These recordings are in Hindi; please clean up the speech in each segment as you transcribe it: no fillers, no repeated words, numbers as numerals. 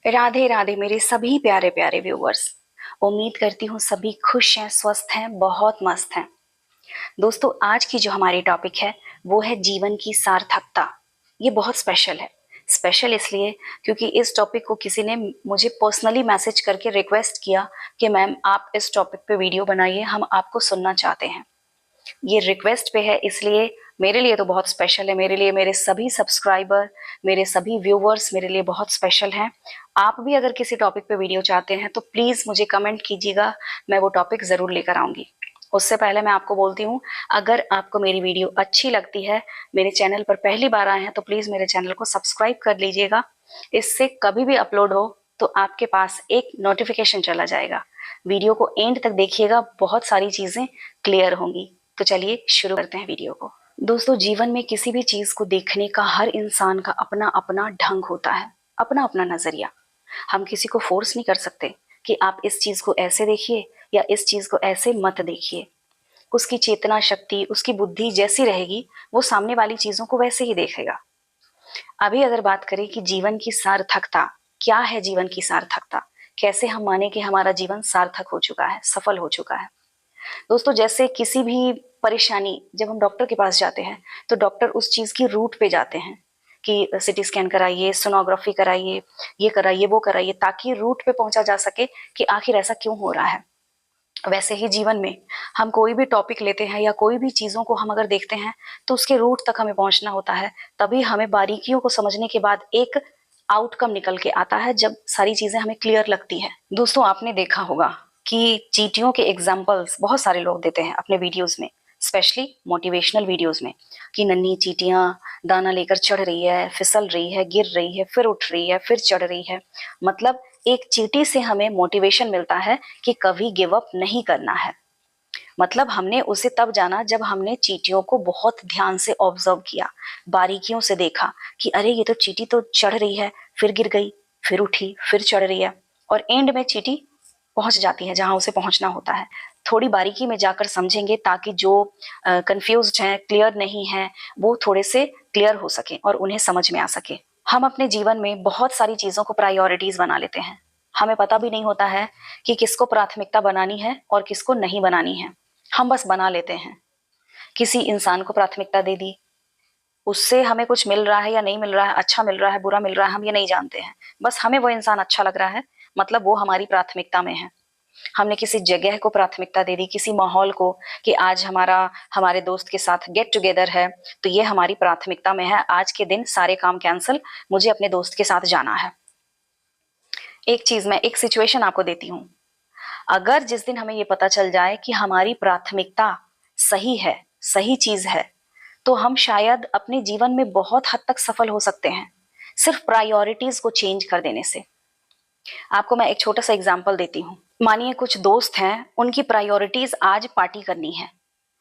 राधे राधे मेरे सभी प्यारे प्यारे व्यूअर्स। उम्मीद करती हूँ सभी खुश हैं, स्वस्थ हैं, बहुत मस्त हैं। दोस्तों, आज की जो हमारी टॉपिक है वो है जीवन की सार्थकता। ये बहुत स्पेशल है। स्पेशल इसलिए क्योंकि इस टॉपिक को किसी ने मुझे पर्सनली मैसेज करके रिक्वेस्ट किया कि मैम आप इस टॉपिक पे वीडियो बनाइए, हम आपको सुनना चाहते हैं। ये रिक्वेस्ट पे है, इसलिए मेरे लिए तो बहुत स्पेशल है। मेरे लिए मेरे सभी सब्सक्राइबर, मेरे सभी व्यूवर्स मेरे लिए बहुत स्पेशल हैं। आप भी अगर किसी टॉपिक पे वीडियो चाहते हैं तो प्लीज़ मुझे कमेंट कीजिएगा, मैं वो टॉपिक ज़रूर लेकर आऊँगी। उससे पहले मैं आपको बोलती हूँ, अगर आपको मेरी वीडियो अच्छी लगती है, मेरे चैनल पर पहली बार आए हैं तो प्लीज़ मेरे चैनल को सब्सक्राइब कर लीजिएगा। इससे कभी भी अपलोड हो तो आपके पास एक नोटिफिकेशन चला जाएगा। वीडियो को एंड तक देखिएगा, बहुत सारी चीज़ें क्लियर होंगी। तो चलिए शुरू करते हैं वीडियो को। दोस्तों, जीवन में किसी भी चीज को देखने का हर इंसान का अपना अपना ढंग होता है, अपना अपना नजरिया। हम किसी को फोर्स नहीं कर सकते कि आप इस चीज को ऐसे देखिए या इस चीज को ऐसे मत देखिए। उसकी चेतना शक्ति, उसकी बुद्धि जैसी रहेगी, वो सामने वाली चीजों को वैसे ही देखेगा। अभी अगर बात करें कि जीवन की सार्थकता क्या है, जीवन की सार्थकता कैसे हम माने कि हमारा जीवन सार्थक हो चुका है, सफल हो चुका है। दोस्तों, जैसे किसी भी परेशानी, जब हम डॉक्टर के पास जाते हैं तो डॉक्टर उस चीज की रूट पे जाते हैं कि सिटी स्कैन कराइए, सोनोग्राफी कराइए, ये कराइए, वो कराइए, ताकि रूट पे पहुंचा जा सके कि आखिर ऐसा क्यों हो रहा है। वैसे ही जीवन में हम कोई भी टॉपिक लेते हैं या कोई भी चीजों को हम अगर देखते हैं तो उसके रूट तक हमें पहुंचना होता है। तभी हमें बारीकियों को समझने के बाद एक आउटकम निकल के आता है, जब सारी चीजें हमें क्लियर लगती है। दोस्तों, आपने देखा होगा कि चींटियों के एग्जाम्पल्स बहुत सारे लोग देते हैं अपने वीडियोस में, स्पेशली मोटिवेशनल वीडियोस में, कि नन्ही चींटियां दाना लेकर चढ़ रही है, फिसल रही है, गिर रही है, फिर उठ रही है, फिर चढ़ रही है। मतलब एक चींटी से हमें मोटिवेशन मिलता है कि कभी गिव अप नहीं करना है। मतलब हमने उसे तब जाना जब हमने चींटियों को बहुत ध्यान से ऑब्जर्व किया, बारीकियों से देखा कि अरे ये तो चींटी तो चढ़ रही है, फिर गिर गई, फिर उठी, फिर चढ़ रही है, और एंड में चींटी पहुंच जाती है जहां उसे पहुंचना होता है। थोड़ी बारीकी में जाकर समझेंगे ताकि जो कंफ्यूज्ड हैं, क्लियर नहीं है, वो थोड़े से क्लियर हो सके और उन्हें समझ में आ सके। हम अपने जीवन में बहुत सारी चीजों को प्रायोरिटीज बना लेते हैं। हमें पता भी नहीं होता है कि किसको प्राथमिकता बनानी है और किसको नहीं बनानी है। हम बस बना लेते हैं। किसी इंसान को प्राथमिकता दे दी, उससे हमें कुछ मिल रहा है या नहीं मिल रहा है, अच्छा मिल रहा है, बुरा मिल रहा है, हम ये नहीं जानते हैं। बस हमें वो इंसान अच्छा लग रहा है, मतलब वो हमारी प्राथमिकता में है। हमने किसी जगह को प्राथमिकता दे दी, किसी माहौल को, कि आज हमारे दोस्त के साथ गेट टुगेदर है, तो ये हमारी प्राथमिकता में है। आज के दिन सारे काम कैंसिल, मुझे अपने दोस्त के साथ जाना है। एक चीज, मैं एक सिचुएशन आपको देती हूँ। अगर जिस दिन हमें ये पता चल जाए कि हमारी प्राथमिकता सही है, सही चीज है, तो हम शायद अपने जीवन में बहुत हद तक सफल हो सकते हैं, सिर्फ प्रायोरिटीज को चेंज कर देने से। आपको मैं एक छोटा सा एग्जांपल देती हूँ। मानिए कुछ दोस्त हैं, उनकी प्रायोरिटीज आज पार्टी करनी है,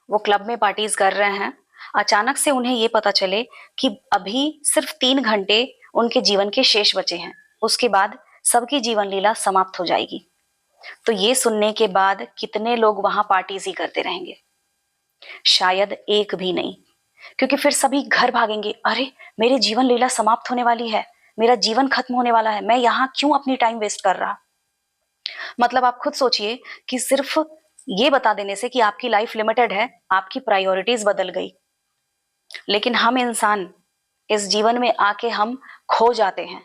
वो क्लब में पार्टीज कर रहे हैं। अचानक से उन्हें ये पता चले कि अभी सिर्फ 3 घंटे उनके जीवन के शेष बचे हैं, उसके बाद सबकी जीवन लीला समाप्त हो जाएगी। तो ये सुनने के बाद कितने लोग वहां पार्टीज ही करते रहेंगे? शायद एक भी नहीं, क्योंकि फिर सभी घर भागेंगे। अरे, मेरी जीवन लीला समाप्त होने वाली है, मेरा जीवन खत्म होने वाला है, मैं यहाँ क्यों अपनी टाइम वेस्ट कर रहा। मतलब आप खुद सोचिए कि सिर्फ ये बता देने से कि आपकी लाइफ लिमिटेड है, आपकी प्रायोरिटीज बदल गई। लेकिन हम इंसान इस जीवन में आके हम खो जाते हैं।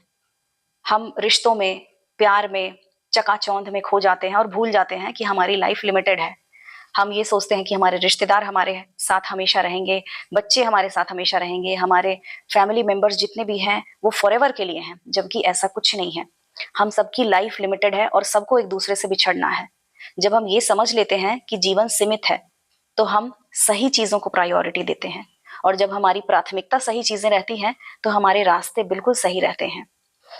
हम रिश्तों में, प्यार में, चकाचौंध में खो जाते हैं और भूल जाते हैं कि हमारी लाइफ लिमिटेड है। हम ये सोचते हैं कि हमारे रिश्तेदार हमारे साथ हमेशा रहेंगे, बच्चे हमारे साथ हमेशा रहेंगे, हमारे फैमिली मेंबर्स जितने भी हैं वो फॉरएवर के लिए हैं, जबकि ऐसा कुछ नहीं है। हम सबकी लाइफ लिमिटेड है और सबको एक दूसरे से बिछड़ना है। जब हम ये समझ लेते हैं कि जीवन सीमित है, तो हम सही चीजों को प्रायोरिटी देते हैं, और जब हमारी प्राथमिकता सही चीजें रहती हैं तो हमारे रास्ते बिल्कुल सही रहते हैं।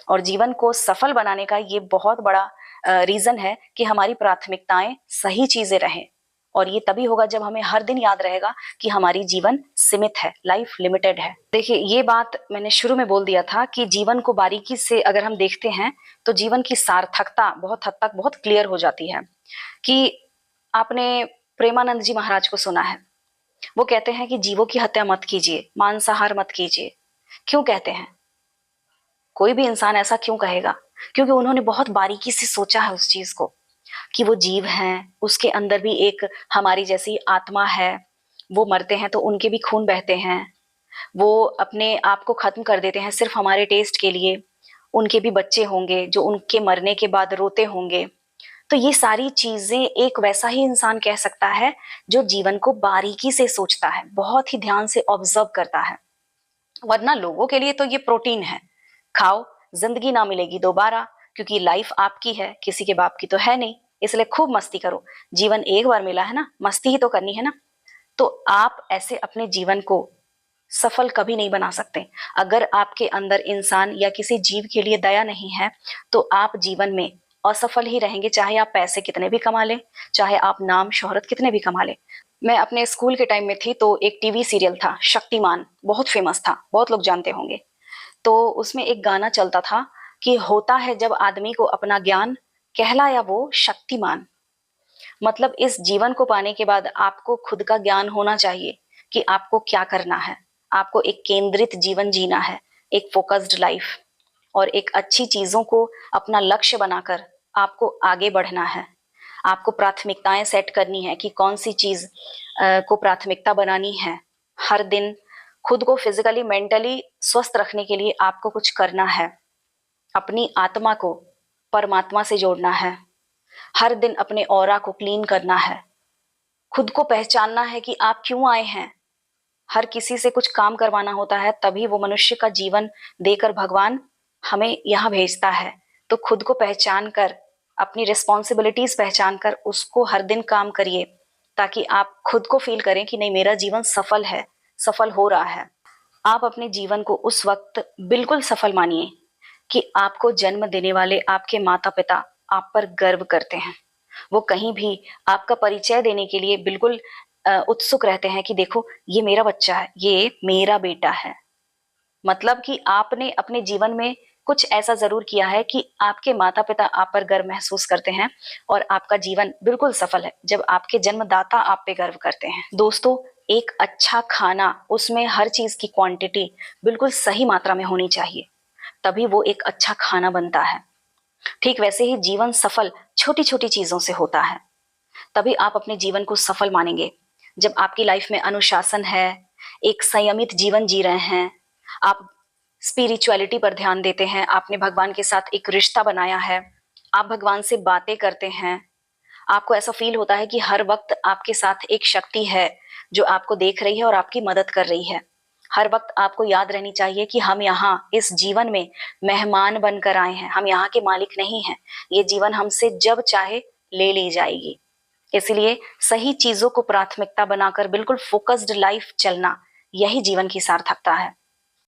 और जीवन को सफल बनाने का ये बहुत बड़ा रीजन है कि हमारी प्राथमिकताएं सही चीजें रहें। और ये तभी होगा जब हमें हर दिन याद रहेगा कि हमारी जीवन सीमित है, लाइफ लिमिटेड है। देखिए, ये बात मैंने शुरू में बोल दिया था कि जीवन को बारीकी से अगर हम देखते हैं तो जीवन की सार्थकता बहुत हद तक बहुत क्लियर हो जाती है। कि आपने प्रेमानंद जी महाराज को सुना है, वो कहते हैं कि जीवों की हत्या मत कीजिए, मांसाहार मत कीजिए। क्यों कहते हैं? कोई भी इंसान ऐसा क्यों कहेगा? क्योंकि उन्होंने बहुत बारीकी से सोचा है उस चीज को कि वो जीव हैं, उसके अंदर भी एक हमारी जैसी आत्मा है, वो मरते हैं तो उनके भी खून बहते हैं, वो अपने आप को खत्म कर देते हैं सिर्फ हमारे टेस्ट के लिए, उनके भी बच्चे होंगे जो उनके मरने के बाद रोते होंगे। तो ये सारी चीजें एक वैसा ही इंसान कह सकता है जो जीवन को बारीकी से सोचता है, बहुत ही ध्यान से ऑब्जर्व करता है। वरना लोगों के लिए तो ये प्रोटीन है, खाओ, जिंदगी ना मिलेगी दोबारा, क्योंकि लाइफ आपकी है, किसी के बाप की तो है नहीं, इसलिए खूब मस्ती करो, जीवन एक बार मिला है ना, मस्ती ही तो करनी है ना। तो आप ऐसे अपने जीवन को सफल कभी नहीं बना सकते। अगर आपके अंदर इंसान या किसी जीव के लिए दया नहीं है तो आप जीवन में असफल ही रहेंगे, चाहे आप पैसे कितने भी कमा लें, चाहे आप नाम शोहरत कितने भी कमा लें। मैं अपने स्कूल के टाइम में थी तो एक टीवी सीरियल था शक्तिमान, बहुत फेमस था, बहुत लोग जानते होंगे। तो उसमें एक गाना चलता था कि होता है जब आदमी को अपना ज्ञान, कहलाया वो शक्तिमान। मतलब इस जीवन को पाने के बाद आपको खुद का ज्ञान होना चाहिए कि आपको क्या करना है। आपको एक केंद्रित जीवन जीना है, एक फोकस्ड लाइफ, और एक अच्छी चीजों को अपना लक्ष्य बनाकर आपको आगे बढ़ना है। आपको प्राथमिकताएं सेट करनी है कि कौन सी चीज को प्राथमिकता बनानी है। हर दिन खुद को फिजिकली मेंटली स्वस्थ रखने के लिए आपको कुछ करना है। अपनी आत्मा को परमात्मा से जोड़ना है। हर दिन अपने ऑरा को क्लीन करना है। खुद को पहचानना है कि आप क्यों आए हैं। हर किसी से कुछ काम करवाना होता है, तभी वो मनुष्य का जीवन देकर भगवान हमें यहाँ भेजता है। तो खुद को पहचान कर, अपनी रिस्पॉन्सिबिलिटीज पहचान कर उसको हर दिन काम करिए, ताकि आप खुद को फील करें कि नहीं, मेरा जीवन सफल है, सफल हो रहा है। आप अपने जीवन को उस वक्त बिल्कुल सफल मानिए कि आपको जन्म देने वाले आपके माता पिता आप पर गर्व करते हैं। वो कहीं भी आपका परिचय देने के लिए बिल्कुल उत्सुक रहते हैं कि देखो ये मेरा बच्चा है, ये मेरा बेटा है। मतलब कि आपने अपने जीवन में कुछ ऐसा जरूर किया है कि आपके माता पिता आप पर गर्व महसूस करते हैं, और आपका जीवन बिल्कुल सफल है जब आपके जन्मदाता आप पे गर्व करते हैं। दोस्तों, एक अच्छा खाना, उसमें हर चीज की क्वांटिटी बिल्कुल सही मात्रा में होनी चाहिए, तभी वो एक अच्छा खाना बनता है। ठीक वैसे ही जीवन सफल छोटी छोटी चीजों से होता है, तभी आप अपने जीवन को सफल मानेंगे। जब आपकी लाइफ में अनुशासन है, एक संयमित जीवन जी रहे हैं, आप स्पिरिचुअलिटी पर ध्यान देते हैं, आपने भगवान के साथ एक रिश्ता बनाया है, आप भगवान से बातें करते हैं, आपको ऐसा फील होता है कि हर वक्त आपके साथ एक शक्ति है जो आपको देख रही है और आपकी मदद कर रही है। हर वक्त आपको याद रहनी चाहिए कि हम यहाँ इस जीवन में मेहमान बनकर आए हैं, हम यहाँ के मालिक नहीं हैं। ये जीवन हमसे जब चाहे ले ली जाएगी। इसलिए सही चीजों को प्राथमिकता बनाकर बिल्कुल फोकस्ड लाइफ चलना, यही जीवन की सार्थकता है।